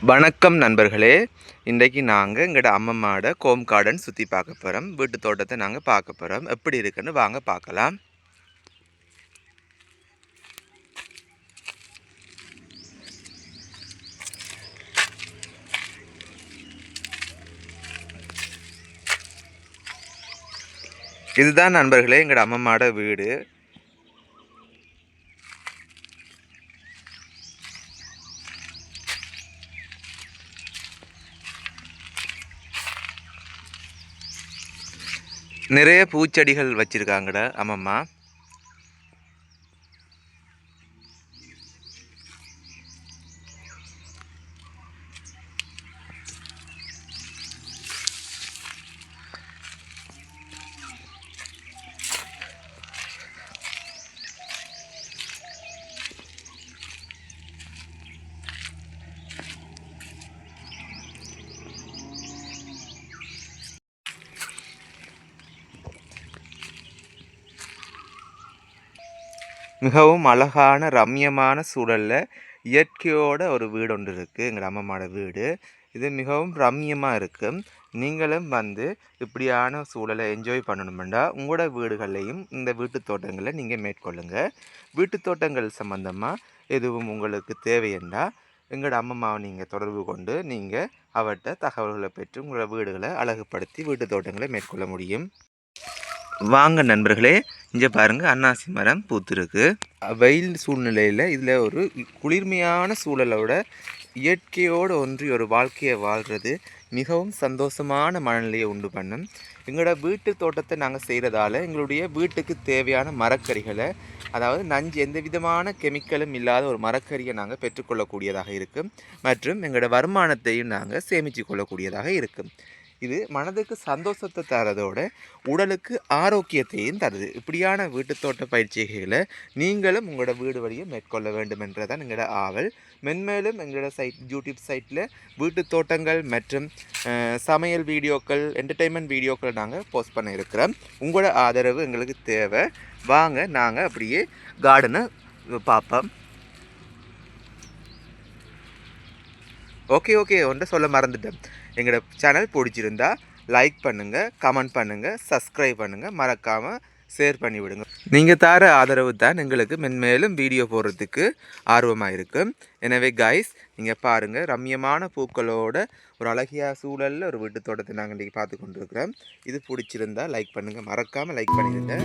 வணக்கம் நண்பர்களே. இன்றைக்கு நாங்கள் எங்களோட அம்மம்மாவோட ஹோம் கார்டன் சுற்றி பார்க்க போகிறோம். வீட்டு தோட்டத்தை நாங்கள் பார்க்க போகிறோம். எப்படி இருக்குன்னு வாங்க பார்க்கலாம். இதுதான் நண்பர்களே எங்களோட அம்மம்மாவோட வீடு. நிறைய பூச்செடிகள் வச்சிருக்காங்கடா அம்மம்மா. மிகவும் அழகான ரம்யமான சூழலில் இயற்கையோட ஒரு வீடு ஒன்று இருக்குது எங்கள் அம்மம்மாவோட வீடு. இது மிகவும் ரம்யமாக இருக்கும். நீங்களும் வந்து இப்படியான சூழலை என்ஜாய் பண்ணணுமெண்டா உங்களோட வீடுகள்லையும் இந்த வீட்டு தோட்டங்களை நீங்கள் மேற்கொள்ளுங்கள். வீட்டு தோட்டங்கள் சம்மந்தமாக எதுவும் உங்களுக்கு தேவையென்றா எங்களோட அம்மம்மாவை நீங்கள் தொடர்பு கொண்டு நீங்கள் அவர்கிட்ட தகவல்களை பெற்று உங்களோட வீடுகளை அழகுபடுத்தி வீட்டு தோட்டங்களை மேற்கொள்ள முடியும். வாங்க நண்பர்களே, இங்கே பாருங்கள் அன்னாசி மரம் பூத்துருக்கு. வெயில் சூழ்நிலையில் இதில் ஒரு குளிர்மையான சூழலோட இயற்கையோடு ஒன்றி ஒரு வாழ்க்கையை வாழ்கிறது மிகவும் சந்தோஷமான மனநிலையை உண்டு பண்ணும். எங்களோட வீட்டு தோட்டத்தை நாங்கள் செய்கிறதால எங்களுடைய வீட்டுக்கு தேவையான மரக்கறிகளை, அதாவது நஞ்சு எந்த விதமான கெமிக்கலும் இல்லாத ஒரு மரக்கறியை நாங்கள் பெற்றுக்கொள்ளக்கூடியதாக இருக்கும். மற்றும் எங்களோட வருமானத்தையும் நாங்கள் சேமித்து கொள்ளக்கூடியதாக இருக்கும். இது மனதுக்கு சந்தோஷத்தை தரதோட உடலுக்கு ஆரோக்கியத்தையும் தருது. இப்படியான வீட்டுத்தோட்ட பயிற்சிகளை நீங்களும் உங்களோட வீடு வழியை மேற்கொள்ள வேண்டும் என்றதான் எங்களோட ஆவல். மென்மேலும் எங்களோட யூடியூப் சைட்டில் வீட்டு தோட்டங்கள் மற்றும் சமையல் வீடியோக்கள், என்டர்டெயின்மெண்ட் வீடியோக்கள் நாங்கள் போஸ்ட் பண்ண இருக்கிறோம். உங்களோட ஆதரவு எங்களுக்கு தேவை. வாங்க நாங்கள் அப்படியே கார்டனை பார்ப்போம். ஓகே ஒன்றை சொல்ல மறந்துட்டேன். எங்களோட சேனல் பிடிச்சிருந்தா லைக் பண்ணுங்கள், கமெண்ட் பண்ணுங்கள், சப்ஸ்கிரைப் பண்ணுங்கள், மறக்காமல் ஷேர் பண்ணி விடுங்க. நீங்கள் தர ஆதரவு தான் எங்களுக்கு மென்மேலும் வீடியோ போடுறதுக்கு ஆர்வமாக இருக்கும். எனவே கைஸ், நீங்கள் பாருங்கள், ரம்யமான பூக்களோட ஒரு அழகிய சூழலில் ஒரு வீட்டு தோட்டத்தை நாங்கள் இன்றைக்கி பார்த்து கொண்டு இருக்கிறோம். இது பிடிச்சிருந்தா லைக் பண்ணுங்கள், மறக்காமல் லைக் பண்ணிடுங்க.